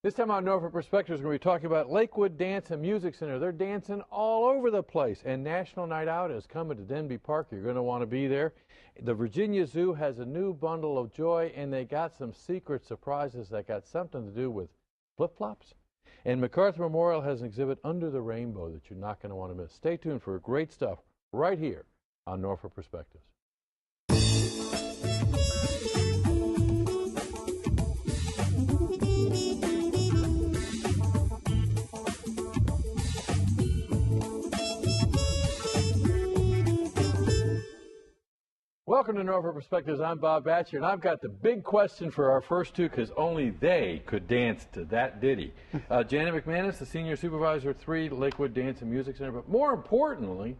This time on Norfolk Perspectives, we're going to be talking about Lakewood Dance and Music Center. They're dancing all over the place, and National Night Out is coming to Denby Park. You're going to want to be there. The Virginia Zoo has a new bundle of joy, and they got some secret surprises that got something to do with flip-flops. And MacArthur Memorial has an exhibit Under the Rainbow that you're not going to want to miss. Stay tuned for great stuff right here on Norfolk Perspectives. Welcome to Norfolk Perspectives. I'm Bob Batcher, and I've got the big question for our first two because only they could dance to that ditty. Janet McManus, the Senior Supervisor at 3 Lakewood Dance and Music Center, but more importantly,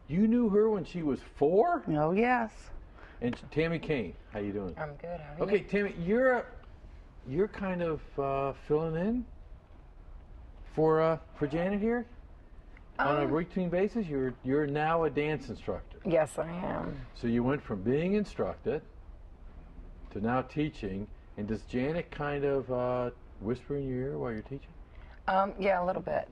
you knew her when she was 4? Oh, yes. And Tammy Kane, how you doing? I'm good. How are you? Okay, Tammy, you're kind of filling in for Janet here? On a routine basis, you're now a dance instructor. Yes, I am. So you went from being instructed to now teaching, and does Janet kind of whisper in your ear while you're teaching? Yeah, a little bit.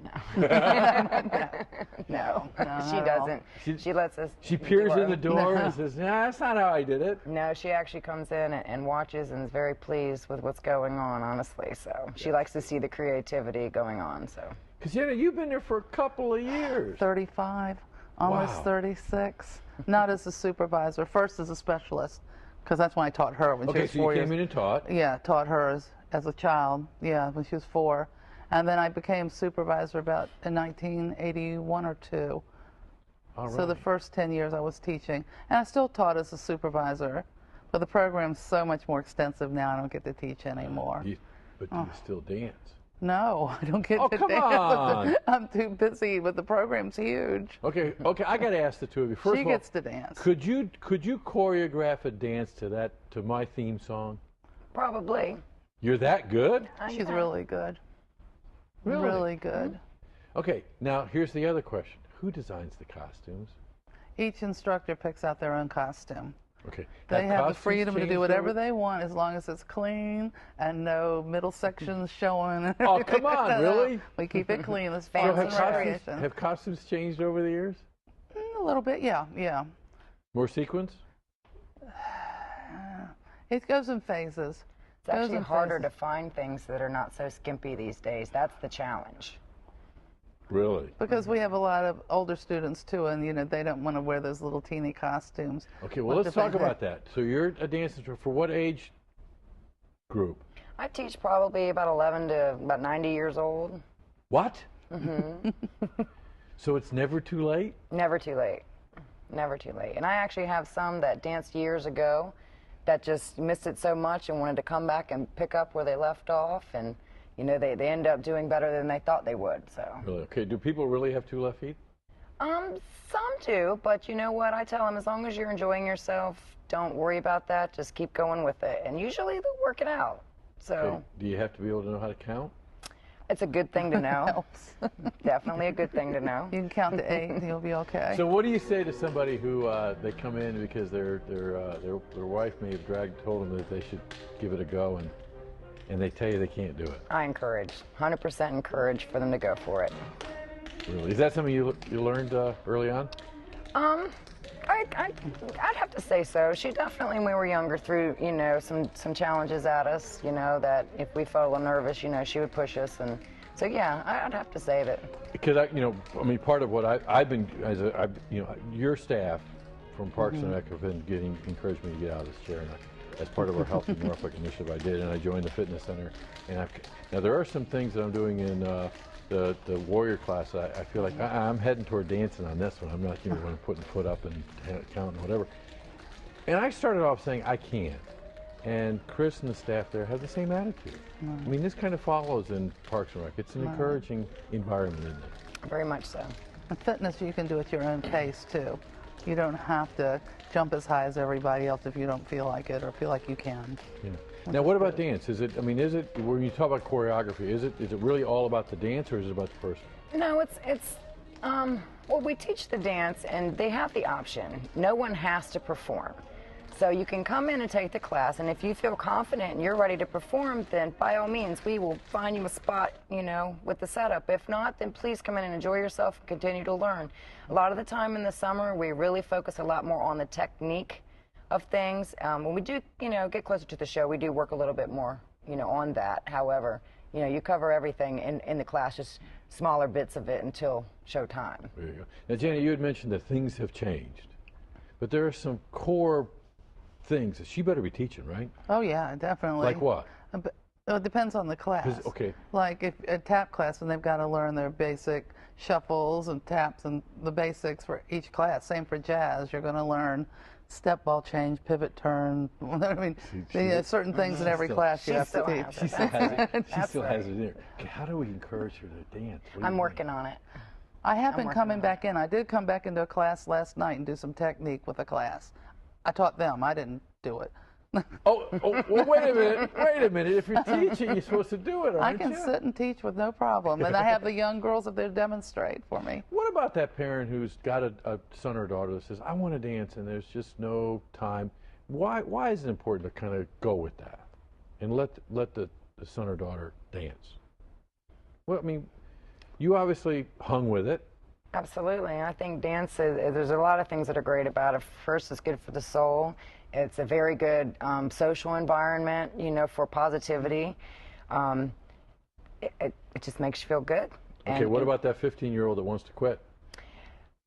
No, she doesn't. She lets us. She peers in the door and says, "Nah, that's not how I did it." No, she actually comes in and watches and is very pleased with what's going on, honestly. So she likes to see the creativity going on. So. Because you've been there for a couple of years. 35, almost Wow. 36. Not as a supervisor, first as a specialist, because that's when I taught her when she was 4 so you years. came in and taught. Yeah, taught her as a child, yeah, when she was 4. And then I became supervisor about in 1981 or 2. All right. So the first 10 years I was teaching. And I still taught as a supervisor, but the program's so much more extensive now I don't get to teach anymore. But do you still dance? No, I don't get to come dance. on. I'm too busy, but the program's huge. Okay, I got to ask the two of you. First She of all, gets to dance. Could you choreograph a dance to my theme song? Probably. You're that good? She's really good. Really? Really good. Okay, now here's the other question. Who designs the costumes? Each instructor picks out their own costume. Okay. They have the costumes freedom to changed do whatever over- they want as long as it's clean and no middle sections showing. Oh, come on, really? We keep it clean. It's So fans have and costumes, recreation. have costumes changed over the years? A little bit, yeah, yeah. More sequins? It goes in phases. It's actually harder to find things that are not so skimpy these days. That's the challenge. Really? Because we have a lot of older students too, and they don't want to wear those little teeny costumes. Okay, well, let's talk about that. So you're a dance instructor for what age group? I teach probably about 11 to about 90 years old. What? Mm-hmm. So it's never too late? Never too late. Never too late. And I actually have some that danced years ago that just missed it so much and wanted to come back and pick up where they left off, and they end up doing better than they thought they would. So. Really? Okay, do people really have 2 left feet? Some do, but you know what? I tell them, as long as you're enjoying yourself, don't worry about that. Just keep going with it, and usually they'll work it out. So. Okay. Do you have to be able to know how to count? It's a good thing to know. Helps. Definitely a good thing to know. You can count to 8 and you'll be okay. So what do you say to somebody who they come in because their wife may have told them that they should give it a go, and they tell you they can't do it? I encourage, 100% encourage for them to go for it. Really? Is that something you learned early on? I'd have to say so. She definitely, when we were younger, threw some challenges at us. That if we felt a little nervous, she would push us, and so yeah, I'd have to say that. Because part of what I've been your staff from Parks and Rec have been encouraged me to get out of this chair, and as part of our Health in Norfolk initiative, I did, and I joined the fitness center. And now there are some things that I'm doing in the warrior class. I feel like I'm heading toward dancing on this one. I'm not even going to put the foot up and count and whatever. And I started off saying I can't. And Chris and the staff there have the same attitude. I mean, this kind of follows in Parks and Rec. It's an encouraging environment, isn't it? Very much so. And fitness you can do at your own pace too. You don't have to jump as high as everybody else if you don't feel like it or feel like you can. Yeah. Now, what about dance? Is it when you talk about choreography? Is it really all about the dance, or is it about the person? No, well, we teach the dance, and they have the option. No one has to perform. So you can come in and take the class, and if you feel confident and you're ready to perform, then by all means, we will find you a spot, you know, with the setup. If not, then please come in and enjoy yourself and continue to learn. A lot of the time in the summer, we really focus a lot more on the technique of things. When we do, you know, get closer to the show, we do work a little bit more, you know, on that. However, you know, you cover everything in the class, just smaller bits of it until showtime. There you go. Now, Janet, you had mentioned that things have changed, but there are some core things that she better be teaching, right? Oh yeah, definitely. Like what? It depends on the class. Okay. Like if a tap class, and they've got to learn their basic shuffles and taps and the basics for each class. Same for jazz. You're going to learn step ball change, pivot turn. I mean, certain things in every class you have to teach. She still has it. She still has it in her. Okay, how do we encourage her to dance? I'm working on it. I have been coming back in. I did come back into a class last night and do some technique with a class. I taught them. I didn't do it. Well, wait a minute. Wait a minute. If you're teaching, you're supposed to do it, aren't you? I can sit and teach with no problem. And I have the young girls up there demonstrate for me. What about that parent who's got a son or daughter that says, I want to dance, and there's just no time? Why is it important to kind of go with that and let the son or daughter dance? Well, I mean, you obviously hung with it. Absolutely. I think dance, there's a lot of things that are great about it. First, it's good for the soul. It's a very good social environment, you know, for positivity. It just makes you feel good. Okay, what about that 15-year-old that wants to quit?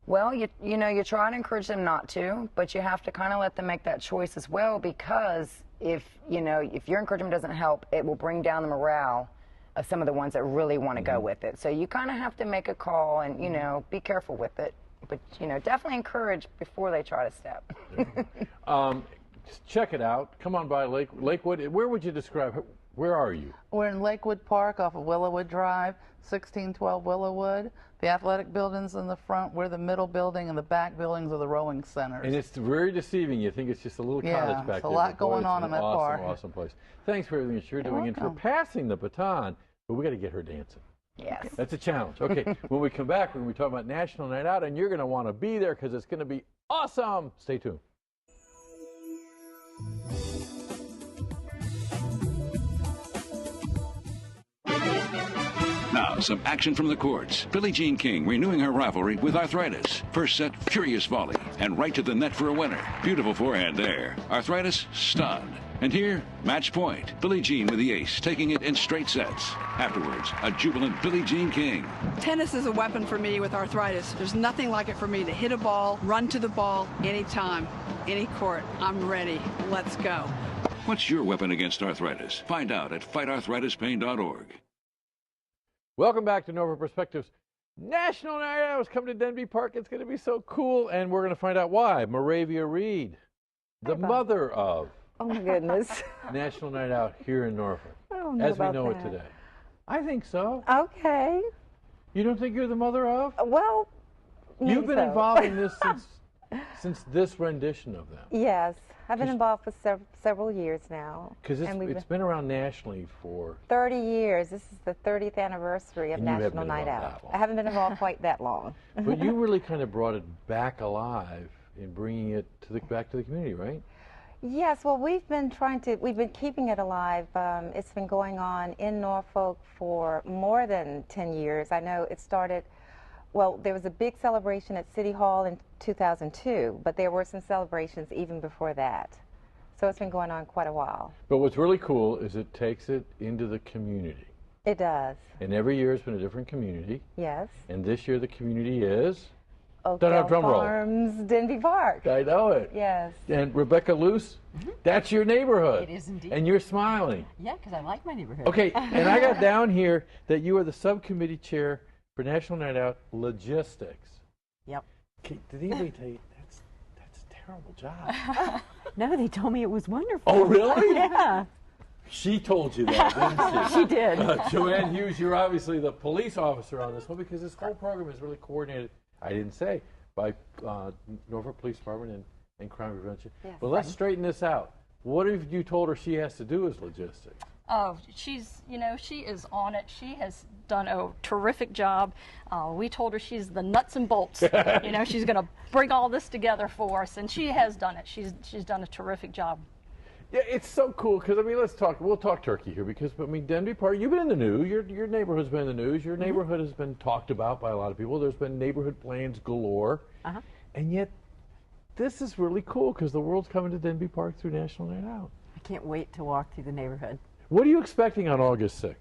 Well, you know, you try to encourage them not to, but you have to kind of let them make that choice as well, because if your encouragement doesn't help, it will bring down the morale of some of the ones that really want to go with it. So you kind of have to make a call and, you know, be careful with it. But, you know, definitely encourage before they try to step. Check it out. Come on by Lakewood. Where would you describe, where are you? We're in Lakewood Park off of Willowwood Drive, 1612 Willowwood. The athletic building's in the front. We're the middle building, and the back buildings are the rowing centers. And it's very deceiving. You think it's just a little cottage back there. There's a lot going on in that park. Awesome place. Thanks for everything that you're doing and for passing the baton. But we got to get her dancing. Yes. That's a challenge. Okay, when we come back, we're going to be talking about National Night Out, and you're going to want to be there because it's going to be awesome. Stay tuned. Now, some action from the courts. Billie Jean King renewing her rivalry with Arthritis. First set, furious volley, and right to the net for a winner. Beautiful forehand there. Arthritis, stunned. And here, match point. Billie Jean with the ace, taking it in straight sets. Afterwards, a jubilant Billie Jean King. Tennis is a weapon for me with arthritis. There's nothing like it for me to hit a ball, run to the ball, anytime, any court. I'm ready. Let's go. What's your weapon against arthritis? Find out at fightarthritispain.org. Welcome back to Nova Perspectives. National Night Out is coming to Denby Park. It's going to be so cool, and we're going to find out why. Moravia Reed, the mother of Oh my goodness. National Night Out here in Norfolk, I don't know as we about know that. it today. I think so. Okay. You don't think you're the mother of? Well, You've been involved in this since this rendition of them. Yes, I've been involved for several years now. Because it's been around nationally for 30 years. This is the 30th anniversary of And you haven't National been Night involved Out. that long. I haven't been involved quite that long. But you really kind of brought it back alive in bringing it back to the community, right? Yes, well, we've been keeping it alive. It's been going on in Norfolk for more than 10 years. I know it started, well, there was a big celebration at City Hall in 2002, but there were some celebrations even before that. So it's been going on quite a while. But what's really cool is it takes it into the community. It does. And every year it's been a different community. Yes. And this year the community is? Oakdale Drum roll. Farms, Denby Park. I know it. Yes. And Rebecca Luce, that's your neighborhood. It is indeed. And you're smiling. Yeah, because I like my neighborhood. Okay, and I got down here that you are the subcommittee chair for National Night Out Logistics. Yep. Okay, did anybody tell you that's a terrible job? No, they told me it was wonderful. Oh, really? Yeah. She told you that, didn't she? She did. Joanne Hughes, you're obviously the police officer on this one because this whole program is really coordinated, I didn't say, by Norfolk Police Department and Crime Prevention. Yes. But let's straighten this out. What have you told her she has to do as logistics? Oh, she's, she is on it. She has done a terrific job. We told her she's the nuts and bolts. She's going to bring all this together for us, and she has done it. She's done a terrific job. Yeah, it's so cool because we'll talk turkey here because Denby Park, you've been in the news. Your neighborhood's been in the news. Your neighborhood has been talked about by a lot of people. There's been neighborhood plans galore, and yet this is really cool because the world's coming to Denby Park through National Night Out. I can't wait to walk through the neighborhood. What are you expecting on August 6th?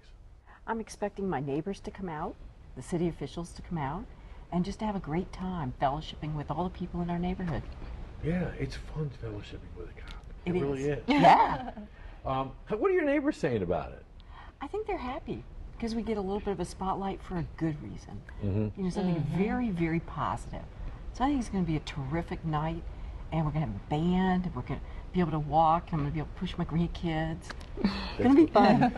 I'm expecting my neighbors to come out, the city officials to come out, and just to have a great time fellowshipping with all the people in our neighborhood. Yeah, it's fun fellowshipping with a cop. It It really is. Yeah. What are your neighbors saying about it? I think they're happy because we get a little bit of a spotlight for a good reason. Something very, very positive. So I think it's going to be a terrific night, and we're going to have a band, and we're going to be able to walk, and I'm going to be able to push my grandkids. It's going to be fun.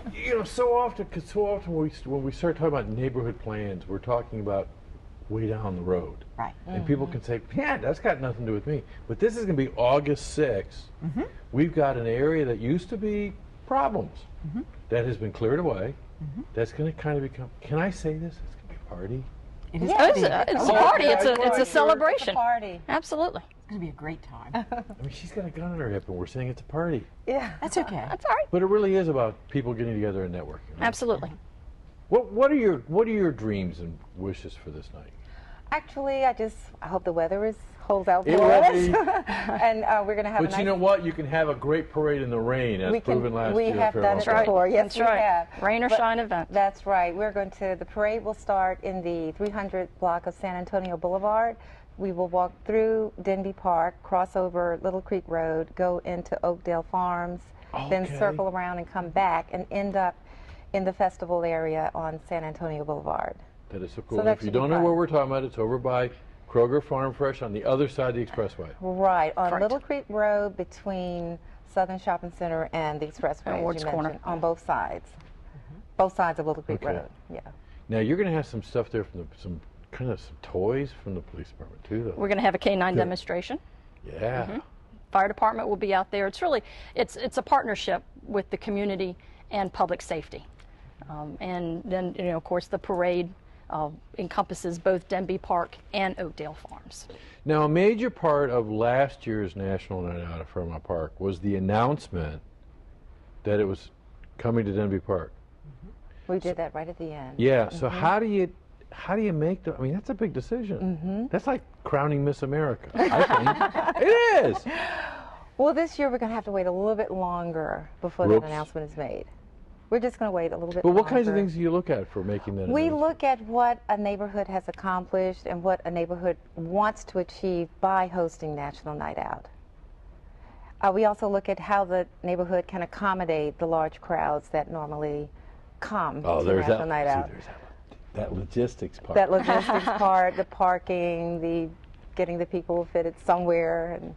So often when we start talking about neighborhood plans, we're talking about way down the road. Right. And people can say, yeah, that's got nothing to do with me. But this is going to be August 6th. We've got an area that used to be problems that has been cleared away. That's going to kind of become, can I say this? It's going to be a party. It is It's a party. It's a celebration. It's a party. Absolutely. It's going to be a great time. She's got a gun in her hip and we're saying it's a party. Yeah. That's okay. That's all right. But it really is about people getting together and networking. Right? Absolutely. What are your dreams and wishes for this night? Actually, I hope the weather holds out It for will us. be. And we're going to have a But nice... you know what? You can have a great parade in the rain, as proven last year. We have done it Fairlawn. before. Yes, That's we right. have. Rain or But shine event. That's right. The parade will start in the 300 block of San Antonio Boulevard. We will walk through Denby Park, cross over Little Creek Road, go into Oakdale Farms, then circle around and come back and end up in the festival area on San Antonio Boulevard. That is so cool. So And that if you should be don't know fun. where we're talking about, it's over by Kroger Farm Fresh on the other side of the expressway. Right, on Correct. Little Creek Road between Southern Shopping Center and the expressway, as Ward's you Corner. mentioned, on both sides. Both sides of Little Creek Okay. Road, yeah. Now you're going to have some stuff there from some toys from the police department too, though. We're going to have a K-9 demonstration. Yeah. Fire department will be out there. It's a partnership with the community and public safety. And then, of course, the parade encompasses both Denby Park and Oakdale Farms. Now, a major part of last year's National Night Out at Fairmount Park was the announcement that it was coming to Denby Park. We did that right at the end. Yeah. So how do you make the? I mean, that's a big decision. That's like crowning Miss America. I think it is. Well, this year we're going to have to wait a little bit longer before Whoops. that announcement is made. We're just going to wait a little bit But longer. what kinds of things do you look at for making that? We announcement? look at what a neighborhood has accomplished and what a neighborhood wants to achieve by hosting National Night Out. We also look at how the neighborhood can accommodate the large crowds that normally come to there's National that. Night Out. There's that logistics part. That logistics part, the parking, the getting the people fitted somewhere, and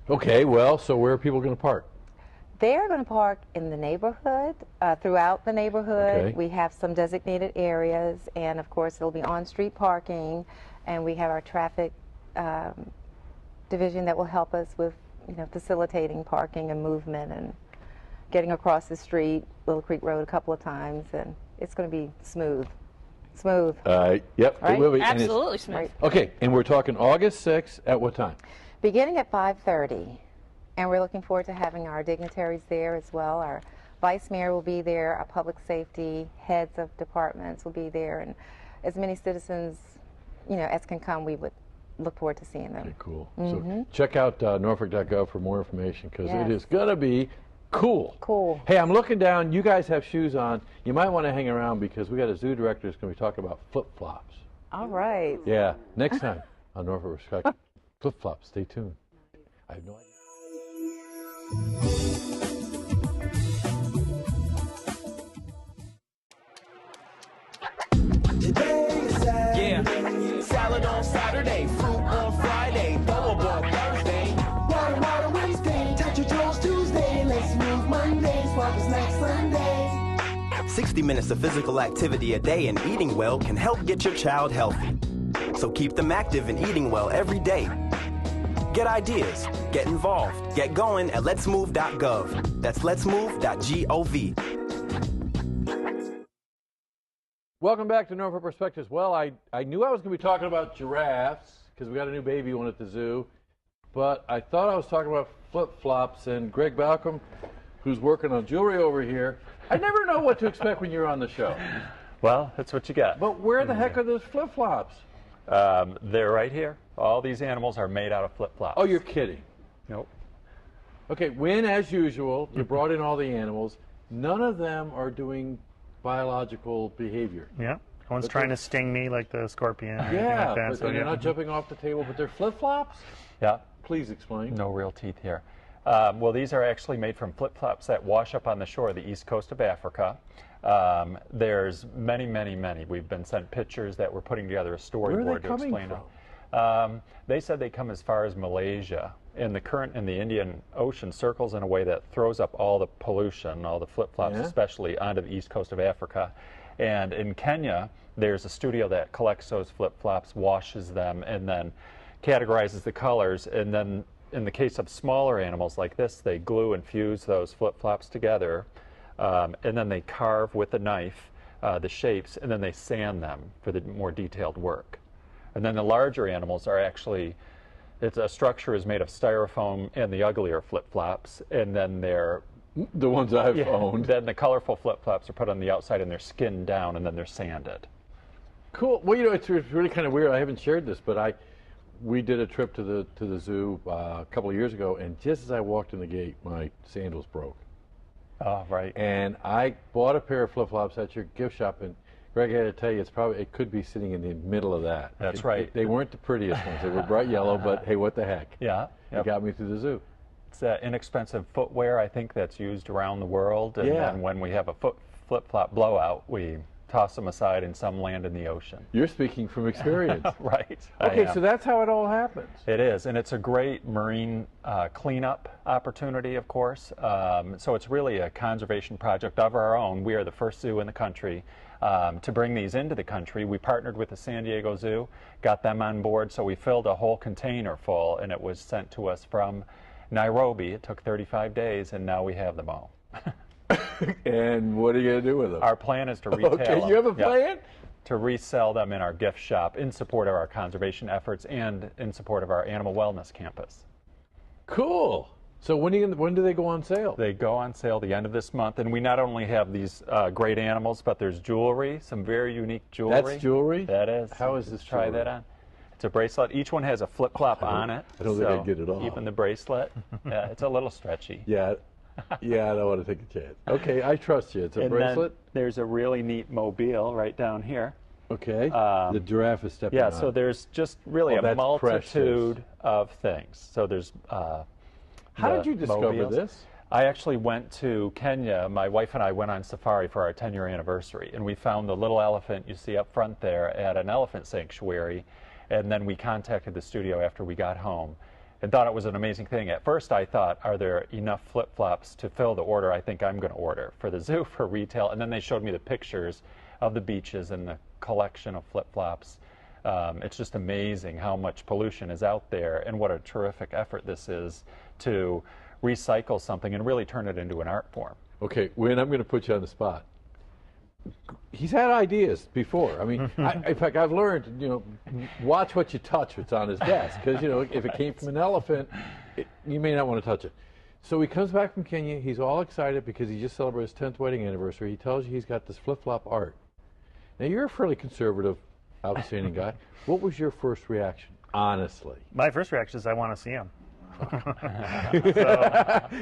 Okay. Well, so where are people going to park? they're going to park in the neighborhood, throughout the neighborhood. Okay. We have some designated areas, and of course it'll be on-street parking, and we have our traffic division that will help us with, facilitating parking and movement and getting across the street, Little Creek Road a couple of times, and it's going to be smooth. Smooth. Yep. Right? It will be. and it's- Absolutely smooth. Right. Okay, and we're talking August 6th at what time? Beginning at 5:30, and we're looking forward to having our dignitaries there as well. Our vice mayor will be there, our public safety heads of departments will be there, and as many citizens, as can come, we would look forward to seeing them. Okay, cool. So check out Norfolk.gov for more information because it Yes. is going to be cool. Cool. Hey, I'm looking down. You guys have shoes on. You might want to hang around because we got a zoo director who's going to be talking about flip-flops. All right. Yeah, next time on Norfolk Respect. Flip-flops. Stay tuned. I have no idea. Yeah. Salad on Saturday, fruit on Friday, throw-a-ball Thursday. Water Wednesday, touch your toes Tuesday. Let's move Monday, swap is next Sunday. 60 minutes of physical activity a day and eating well can help get your child healthy. So keep them active and eating well every day. Get ideas, get involved, get going at letsmove.gov. That's letsmove.gov. Welcome back to Norfolk Perspectives. Well, I knew I was going to be talking about giraffes because we got a new baby one at the zoo, but I thought I was talking about flip-flops, and Greg Balcom, who's working on jewelry over here, I never know what to expect when you're on the show. Well, that's what you got. But where the heck are those flip-flops? They're right here. All these animals are made out of flip-flops. Oh, you're kidding. Nope. Okay, when, as usual, you brought in all the animals, none of them are doing biological behavior. Yeah. One's trying to sting me like the scorpion. Or anything Yeah, like that, but so, they're not jumping off the table, but they're flip-flops? Yeah. Please explain. No real teeth here. Well, these are actually made from flip-flops that wash up on the shore of the east coast of Africa. There's many, many, many. We've been sent pictures that we're putting together a storyboard to explain it. They said they come as far as Malaysia, and the current in the Indian Ocean circles in a way that throws up all the pollution, all the flip-flops especially, onto the east coast of Africa. And in Kenya, there's a studio that collects those flip-flops, washes them, and then categorizes the colors. And then in the case of smaller animals like this, they glue and fuse those flip-flops together, and then they carve with a knife the shapes, and then they sand them for the more detailed work. And then the larger animals are actually, a structure is made of styrofoam and the uglier flip-flops, and then they're the ones I've owned. Then the colorful flip-flops are put on the outside and they're skinned down, and then they're sanded. Cool. Well, you know, it's really kind of weird. I haven't shared this, but we did a trip to the zoo a couple of years ago, and just as I walked in the gate, my sandals broke. Oh, right. And I bought a pair of flip-flops at your gift shop, and Greg, I had to tell you, it could be sitting in the middle of that. That's right. They weren't the prettiest ones. They were bright yellow, but hey, what the heck? Yeah. It got me through the zoo. It's inexpensive footwear, I think, that's used around the world. And then when we have a flip-flop blowout, we toss them aside and some land in the ocean. You're speaking from experience. Right. Okay, so that's how it all happens. It is, and it's a great marine cleanup opportunity, of course. So it's really a conservation project of our own. We are the first zoo in the country to bring these into the country. We partnered with the San Diego Zoo, got them on board, so we filled a whole container full, and it was sent to us from Nairobi. It took 35 days, and now we have them all. And what are you going to do with them? Our plan is to retail them. Okay, you have a plan? To resell them in our gift shop in support of our conservation efforts and in support of our animal wellness campus. Cool. So when do they go on sale? They go on sale the end of this month, and we not only have these great animals, but there's jewelry, some very unique jewelry. That's jewelry? That is. How is this Try jewelry? that on. It's a bracelet. Each one has a flip-flop on it. I don't think I'd get it off. Even the bracelet. Yeah, it's a little stretchy. Yeah. Yeah, I don't want to take a chance. Okay, I trust you. It's a bracelet? Then there's a really neat mobile right down here. Okay. The giraffe is stepping on. Yeah, so there's just really a multitude of things. So there's How did you discover this? I actually went to Kenya. My wife and I went on safari for our 10-year anniversary, and we found the little elephant you see up front there at an elephant sanctuary, and then we contacted the studio after we got home and thought it was an amazing thing. At first I thought, are there enough flip-flops to fill the order I think I'm going to order for the zoo for retail? And then they showed me the pictures of the beaches and the collection of flip-flops. It's just amazing how much pollution is out there and what a terrific effort this is to recycle something and really turn it into an art form. Okay, Wynn, I'm going to put you on the spot. He's had ideas before. I mean, in fact, I've learned, you know, watch what you touch. It's on his desk because, you know, if it came from an elephant, you may not want to touch it. So he comes back from Kenya. He's all excited because he just celebrated his 10th wedding anniversary. He tells you he's got this flip-flop art. Now, you're a fairly conservative, outstanding guy. What was your first reaction, honestly? My first reaction is I want to see them.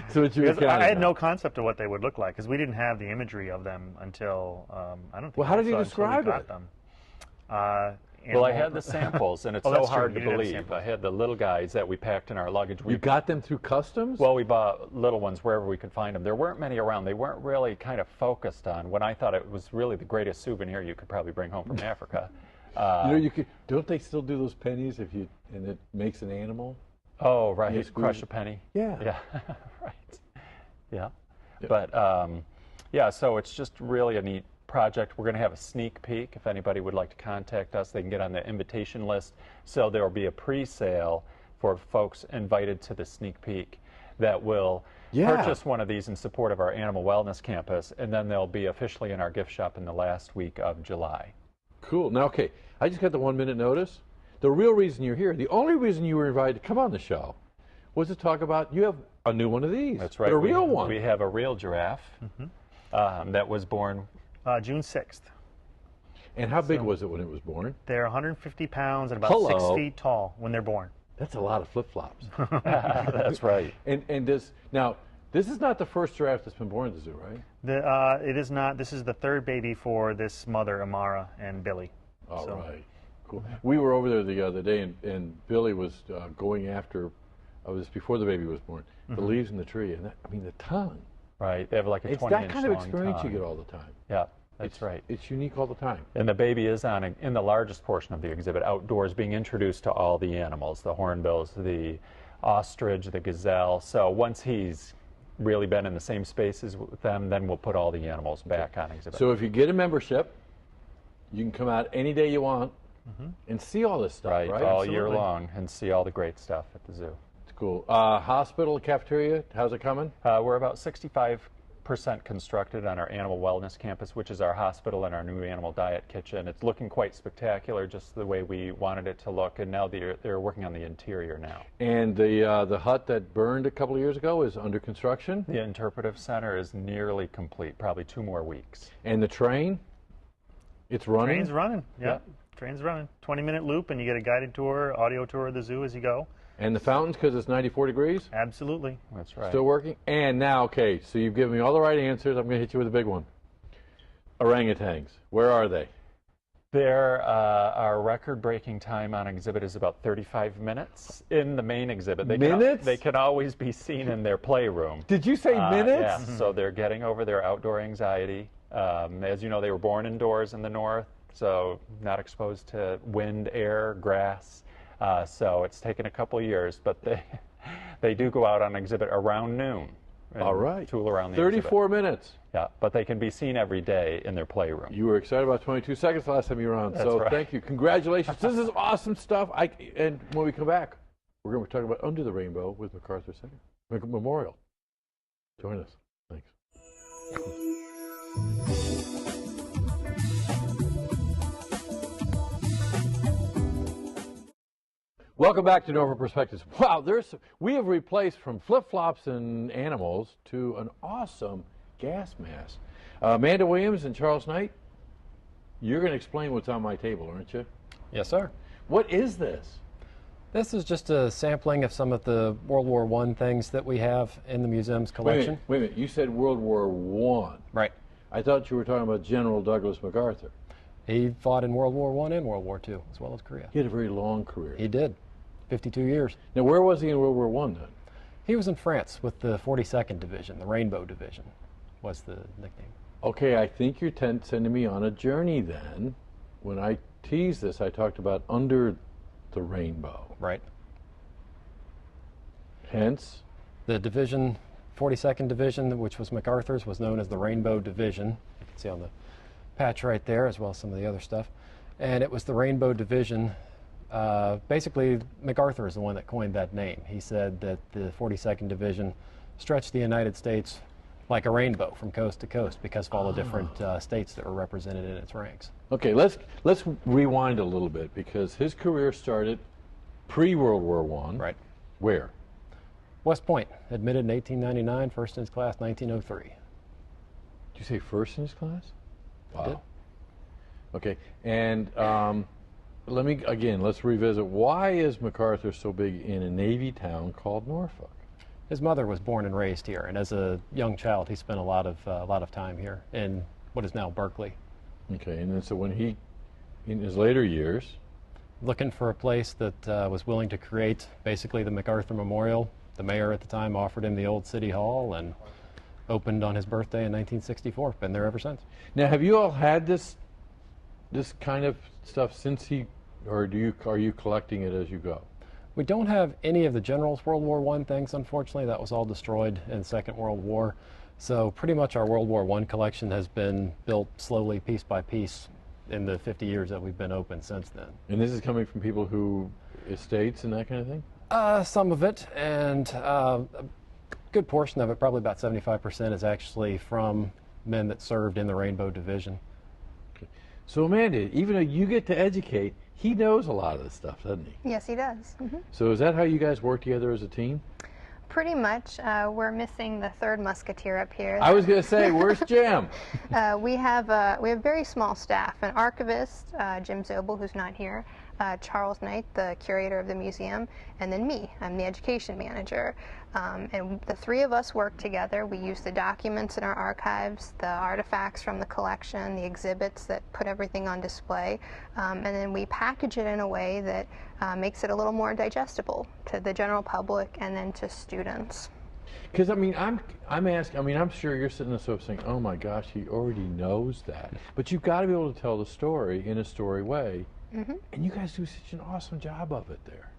So what you were I had no concept of what they would look like because we didn't have the imagery of them until I don't think. Well, how did you you describe it? Them. Well, I had the samples, and it's so hard to believe. I had the little guys that we packed in our luggage. You got them through customs? Well, we bought little ones wherever we could find them. There weren't many around. They weren't really kind of focused on when I thought it was really the greatest souvenir you could probably bring home from Africa. You know, you could. Don't they still do those pennies and it makes an animal? Oh, right. You crush a penny. Yeah. Yeah. Right. Yeah. But yeah, so it's just really a neat project. We're going to have a sneak peek. If anybody would like to contact us, they can get on the invitation list. So there will be a pre-sale for folks invited to the sneak peek. that will Yeah. purchase one of these in support of our Animal Wellness Campus, and then they'll be officially in our gift shop in the last week of July. Cool. Now, okay, I just got the 1 minute notice. The real reason you're here, the only reason you were invited to come on the show, was to talk about you have a new one of these. That's right. But a real one. We have a real giraffe that was born June 6th. And how big was it when it was born? They're 150 pounds and about 6 feet tall when they're born. That's a lot of flip-flops. That's right. And now, this is not the first giraffe that's been born at the zoo, right? It is not. This is the third baby for this mother, Amara, and Billy. All right. Cool. We were over there the other day, and Billy was going after, this before the baby was born, the leaves in the tree. And I mean, the tongue. Right. They have like a 20-inch It's that kind of long experience tongue. you get all the time. Yeah. That's right. It's unique all the time. And the baby is in the largest portion of the exhibit, outdoors, being introduced to all the animals, the hornbills, the ostrich, the gazelle. So once he's really been in the same spaces with them, then we'll put all the animals back on exhibit. So if you get a membership, you can come out any day you want and see all this stuff, right? All year long, and see all the great stuff at the zoo. It's cool. Hospital, cafeteria, how's it coming? We're about 65% constructed on our Animal Wellness Campus, which is our hospital and our new animal diet kitchen. It's looking quite spectacular, just the way we wanted it to look, and now they're working on the interior now. And the hut that burned a couple of years ago is under construction? The interpretive center is nearly complete, probably 2 more weeks. And the train? It's running? Train's running, yeah. Train's running. 20-minute loop, and you get a guided tour, audio tour of the zoo as you go. And the fountains, because it's 94 degrees? Absolutely. That's right. Still working? And now, okay, so you've given me all the right answers. I'm going to hit you with a big one. Orangutans, where are they? Our record-breaking time on exhibit is about 35 minutes in the main exhibit. They can always be seen in their playroom. Did you say minutes? Yeah, so they're getting over their outdoor anxiety. As you know, they were born indoors in the north, so not exposed to wind, air, grass. So it's taken a couple years, but they do go out on exhibit around noon. All right. Tool around the 34 exhibit. minutes. Yeah, but they can be seen every day in their playroom. You were excited about 22 seconds last time you were on, That's so right. thank you. Congratulations. This is awesome stuff. And when we come back, we're going to be talking about Under the Rainbow with MacArthur Center Memorial. Join us. Thanks. Welcome back to Norfolk Perspectives. Wow, we have replaced from flip-flops and animals to an awesome gas mask. Amanda Williams and Charles Knight, you're going to explain what's on my table, aren't you? Yes, sir. What is this? This is just a sampling of some of the World War I things that we have in the museum's collection. Wait a minute. You said World War I. Right. I thought you were talking about General Douglas MacArthur. He fought in World War I and World War II, as well as Korea. He had a very long career. He did. 52 years. Now, where was he in World War I then? He was in France with the 42nd Division, the Rainbow Division was the nickname. Okay, I think you're sending me on a journey then. When I teased this, I talked about Under the Rainbow. Right. Hence? The division, 42nd Division, which was MacArthur's, was known as the Rainbow Division. You can see on the patch right there, as well as some of the other stuff. And it was the Rainbow Division. Basically, MacArthur is the one that coined that name. He said that the 42nd Division stretched the United States like a rainbow from coast to coast because of all the different states that were represented in its ranks. Okay, let's rewind a little bit because his career started pre-World War I. Right. Where? West Point, admitted in 1899, first in his class, 1903. Did you say first in his class? I Wow. did. Okay, and let's revisit. Why is MacArthur so big in a Navy town called Norfolk? His mother was born and raised here, and as a young child, he spent a lot of time here in what is now Berkeley. Okay, and then so when he, in his later years, looking for a place that was willing to create basically the MacArthur Memorial, the mayor at the time offered him the old City Hall and opened on his birthday in 1964. Been there ever since. Now, have you all had this kind of stuff since or are you collecting it as you go? We don't have any of the general's World War I things, unfortunately. That was all destroyed in the Second World War. So pretty much our World War I collection has been built slowly, piece by piece, in the 50 years that we've been open since then. And this is coming from people who, estates and that kind of thing? Some of it, and good portion of it, probably about 75%, is actually from men that served in the Rainbow Division. So Amanda, even though you get to educate, he knows a lot of this stuff, doesn't he? Yes, he does. So is that how you guys work together as a team? Pretty much. We're missing the third musketeer up here. I was going to say, where's Jim? We have a very small staff. An archivist, Jim Zobel, who's not here, Charles Knight, the curator of the museum, and then me. I'm the education manager. And the three of us work together. We use the documents in our archives, the artifacts from the collection, the exhibits that put everything on display, and then we package it in a way that makes it a little more digestible to the general public and then to students. Because I mean, I'm asking. I mean, I'm sure you're sitting there saying, "Oh my gosh, he already knows that." But you've got to be able to tell the story in a story way. And you guys do such an awesome job of it there.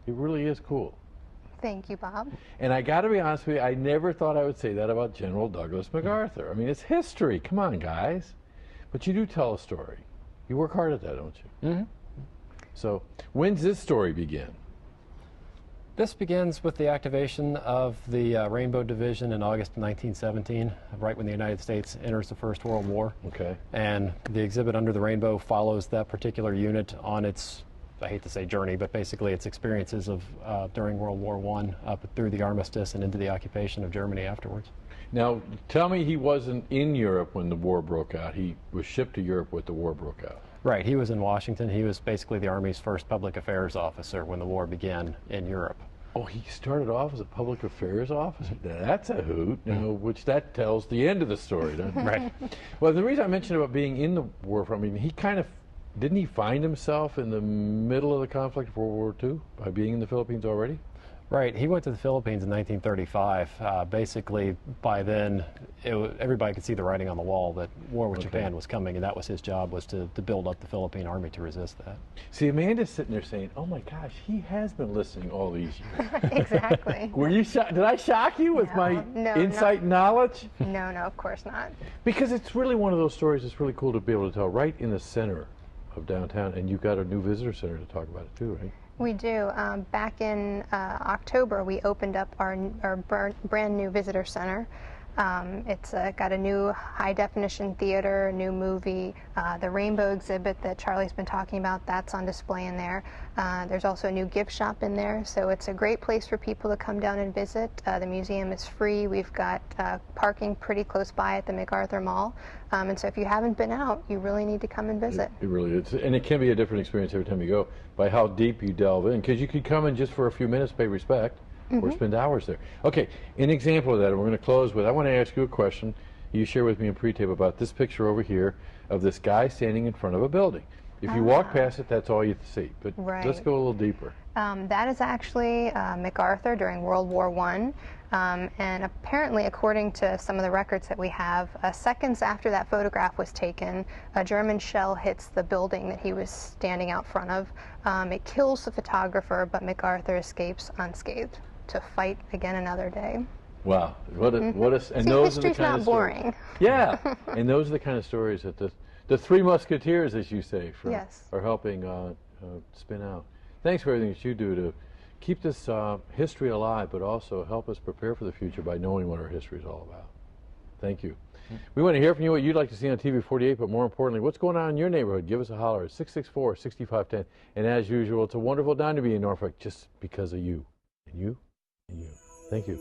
It really is cool. Thank you, Bob. And I got to be honest with you, I never thought I would say that about General Douglas MacArthur. I mean, it's history. Come on, guys. But you do tell a story. You work hard at that, don't you? So, when's this story begin? This begins with the activation of the Rainbow Division in August 1917, right when the United States enters the First World War. Okay. And the exhibit Under the Rainbow follows that particular unit on its, I hate to say journey, but basically its experiences of during World War I up through the armistice and into the occupation of Germany afterwards. Now, tell me he wasn't in Europe when the war broke out. He was shipped to Europe when the war broke out. Right. He was in Washington. He was basically the Army's first public affairs officer when the war began in Europe. Oh, he started off as a public affairs officer? Now, that's a hoot, you know, which that tells the end of the story, doesn't it? Right. Well, the reason I mentioned about being in the war, I mean, he kind of, didn't he find himself in the middle of the conflict of World War II by being in the Philippines already? Right. He went to the Philippines in 1935. Basically, by then, everybody could see the writing on the wall that war with Japan was coming, and that was his job, was to build up the Philippine Army to resist that. See, Amanda's sitting there saying, oh my gosh, he has been listening all these years. Exactly. Were you did I shock you with my insight and knowledge? No, of course not. Because it's really one of those stories that's really cool to be able to tell right in the center of downtown, and you've got a new visitor center to talk about it too, right? We do. Back in October, we opened up our brand new visitor center. It's got a new high-definition theater, a new movie, the Rainbow exhibit that Charlie's been talking about, that's on display in there. There's also a new gift shop in there, so it's a great place for people to come down and visit. The museum is free. We've got parking pretty close by at the MacArthur Mall. And so if you haven't been out, you really need to come and visit. It really is. And it can be a different experience every time you go by how deep you delve in, because you could come in just for a few minutes, pay respect, or spend hours there. Okay, an example of that, and we're going to close with, I want to ask you a question you share with me in pre-tape about this picture over here of this guy standing in front of a building. If you walk past it, that's all you see. But let's go a little deeper. That is actually MacArthur during World War I. And apparently, according to some of the records that we have, seconds after that photograph was taken, a German shell hits the building that he was standing out front of. It kills the photographer, but MacArthur escapes unscathed to fight again another day. Wow, what a and See, those are the history's kind not of boring. Stories. Yeah, and those are the kind of stories that the three musketeers, as you say, are helping spin out. Thanks for everything that you do to keep this history alive, but also help us prepare for the future by knowing what our history is all about. Thank you. We want to hear from you what you'd like to see on TV 48, but more importantly, what's going on in your neighborhood. Give us a holler at 664-6510. And as usual, it's a wonderful time to be in Norfolk just because of you. And you, and you. Thank you.